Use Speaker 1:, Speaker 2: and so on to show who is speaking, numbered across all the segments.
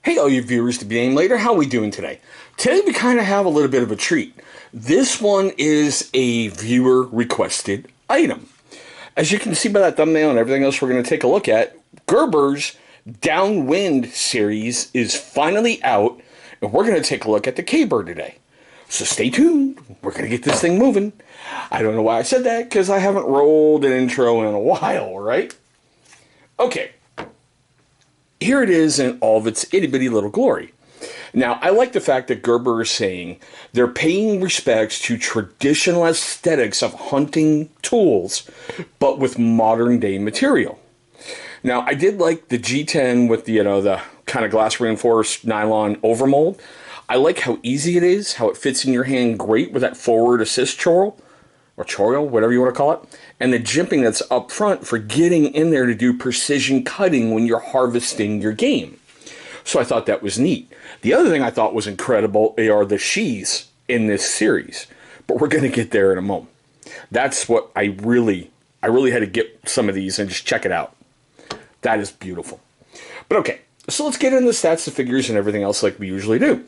Speaker 1: Hey, all you viewers to be named later, how are we doing today? Today we kind of have a little bit of a treat. This one is a viewer requested item. As you can see by that thumbnail and everything else we're going to take a look at, Gerber's Downwind series is finally out, and we're going to take a look at the Caper today. So stay tuned, we're going to get this thing moving. I don't know why I said that, because I haven't rolled an intro in a while, right? Okay. Here it is in all of its itty-bitty little glory. Now, I like the fact that Gerber is saying they're paying respects to traditional aesthetics of hunting tools, but with modern-day material. Now, I did like the G10 with the kind of glass reinforced nylon overmold. I like how easy it is, how it fits in your hand great with that forward assist chorl, or chorl, whatever you want to call it, and the jimping that's up front for getting in there to do precision cutting when you're harvesting your game. So I thought that was neat. The other thing I thought was incredible are the sheaths in this series, but we're going to get there in a moment. That's what I really had to get some of these and just check it out. That is beautiful. But okay, so let's get into the stats, the figures, and everything else like we usually do.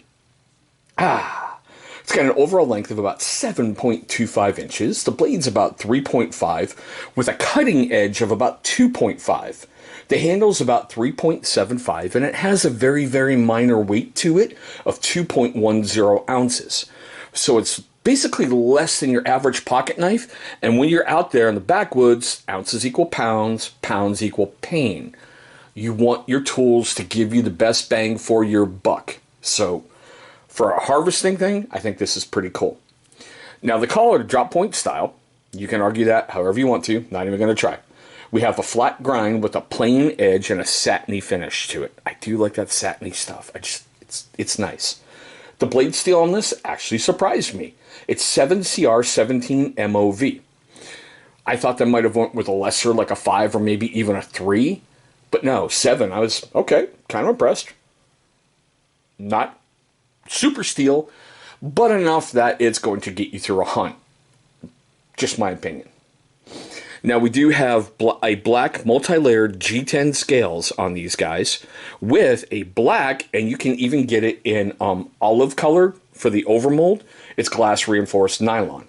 Speaker 1: It's got an overall length of about 7.25 inches. The blade's about 3.5 with a cutting edge of about 2.5. The handle's about 3.75 and it has a very, very minor weight to it of 2.10 ounces. So it's basically less than your average pocket knife. And when you're out there in the backwoods, ounces equal pounds, pounds equal pain. You want your tools to give you the best bang for your buck. So for a harvesting thing, I think this is pretty cool. Now, the collar drop point style, you can argue that however you want to, not even going to try. We have a flat grind with a plain edge and a satiny finish to it. I do like that satiny stuff. It's nice. The blade steel on this actually surprised me. It's 7CR17 MOV. I thought that might have went with a lesser, like a 5 or maybe even a 3. But no, 7. I was, okay, kind of impressed. Not super steel, but enough that it's going to get you through a hunt. Just my opinion. Now, we do have a black multi-layered G10 scales on these guys with a black, and you can even get it in olive color for the overmold. It's glass reinforced nylon.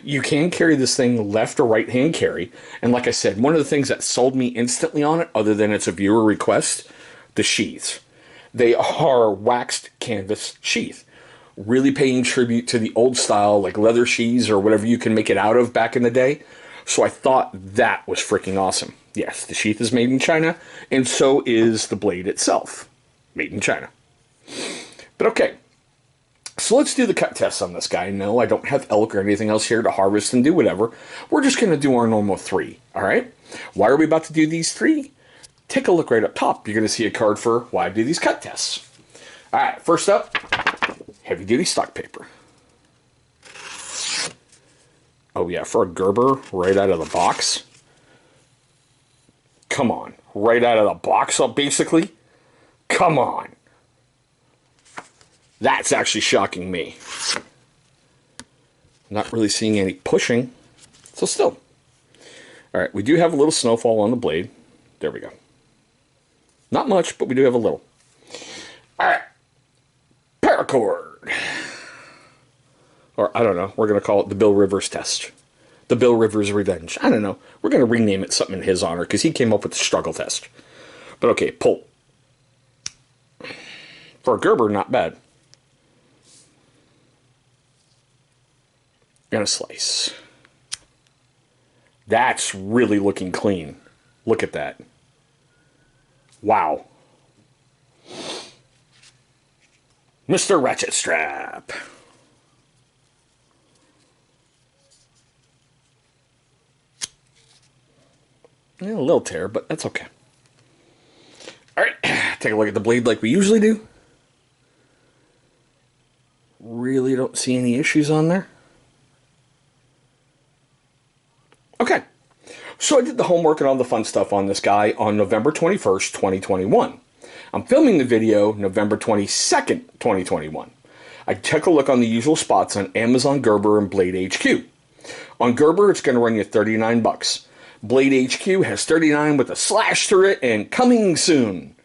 Speaker 1: You can carry this thing left or right hand carry, and like I said, one of the things that sold me instantly on it, other than it's a viewer request, the sheaths. They are waxed canvas sheath. Really paying tribute to the old style, like leather sheaths or whatever you can make it out of back in the day. So I thought that was freaking awesome. Yes, the sheath is made in China, and so is the blade itself. Made in China. But okay, so let's do the cut test on this guy. No, I don't have elk or anything else here to harvest and do whatever. We're just going to do our normal 3, all right? Why are we about to do these 3? Take a look right up top. You're going to see a card for why I do these cut tests. All right, first up, heavy-duty stock paper. Oh, yeah, for a Gerber right out of the box. Come on. Right out of the box, basically. Come on. That's actually shocking me. Not really seeing any pushing. So still. All right, we do have a little snowfall on the blade. There we go. Not much, but we do have a little. All right. Paracord. Or, I don't know. We're going to call it the Bill Rivers test. The Bill Rivers Revenge. I don't know. We're going to rename it something in his honor because he came up with the struggle test. But okay, pull. For a Gerber, not bad. And a slice. That's really looking clean. Look at that. Wow. Mr. Ratchet Strap. A little tear, but that's okay. Alright, take a look at the blade like we usually do. Really don't see any issues on there. Okay. So I did the homework and all the fun stuff on this guy on November 21st, 2021. I'm filming the video November 22nd, 2021. I took a look on the usual spots on Amazon, Gerber, and Blade HQ. On Gerber, it's going to run you 39 bucks. Blade HQ has 39 with a slash through it and coming soon.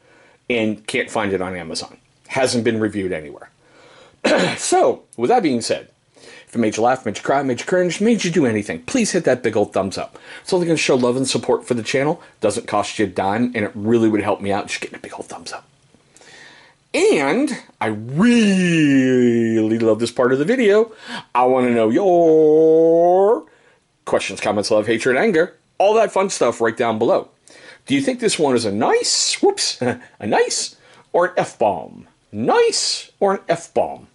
Speaker 1: and can't find it on Amazon. Hasn't been reviewed anywhere. So, with that being said, if it made you laugh, made you cry, made you cringe, made you do anything, please hit that big old thumbs up. It's only going to show love and support for the channel. Doesn't cost you a dime, and it really would help me out just getting a big old thumbs up. And I really love this part of the video. I want to know your questions, comments, love, hatred, anger, all that fun stuff right down below. Do you think this one is a nice, whoops, a nice or an F-bomb? Nice or an F-bomb?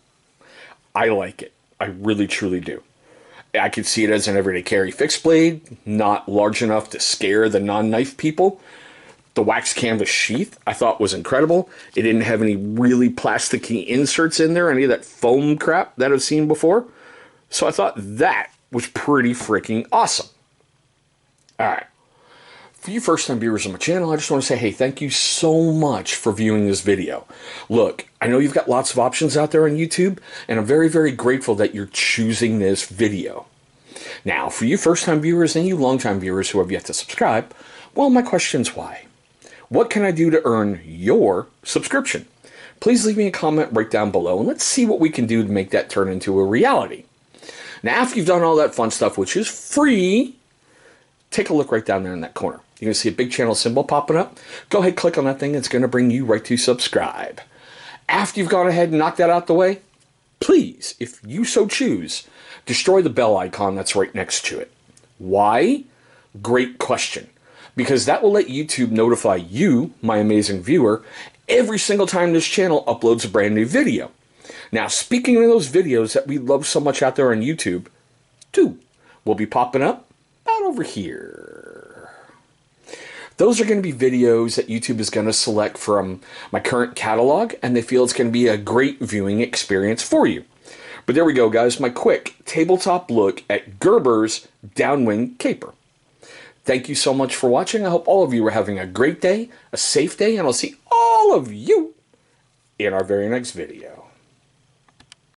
Speaker 1: I like it. I really, truly do. I could see it as an everyday carry fixed blade, not large enough to scare the non-knife people. The wax canvas sheath I thought was incredible. It didn't have any really plasticky inserts in there, any of that foam crap that I've seen before. So I thought that was pretty freaking awesome. Alright. For you first-time viewers on my channel, I just want to say, hey, thank you so much for viewing this video. Look, I know you've got lots of options out there on YouTube, and I'm very, very grateful that you're choosing this video. Now, for you first-time viewers and you long-time viewers who have yet to subscribe, well, my question's why? What can I do to earn your subscription? Please leave me a comment right down below, and let's see what we can do to make that turn into a reality. Now, after you've done all that fun stuff, which is free, take a look right down there in that corner. You're going to see a big channel symbol popping up. Go ahead, click on that thing. It's going to bring you right to subscribe. After you've gone ahead and knocked that out the way, please, if you so choose, destroy the bell icon that's right next to it. Why? Great question. Because that will let YouTube notify you, my amazing viewer, every single time this channel uploads a brand new video. Now, speaking of those videos that we love so much out there on YouTube, two will be popping up about over here. Those are going to be videos that YouTube is going to select from my current catalog, and they feel it's going to be a great viewing experience for you. But there we go, guys, my quick tabletop look at Gerber's Downwind Caper. Thank you so much for watching. I hope all of you are having a great day, a safe day, and I'll see all of you in our very next video.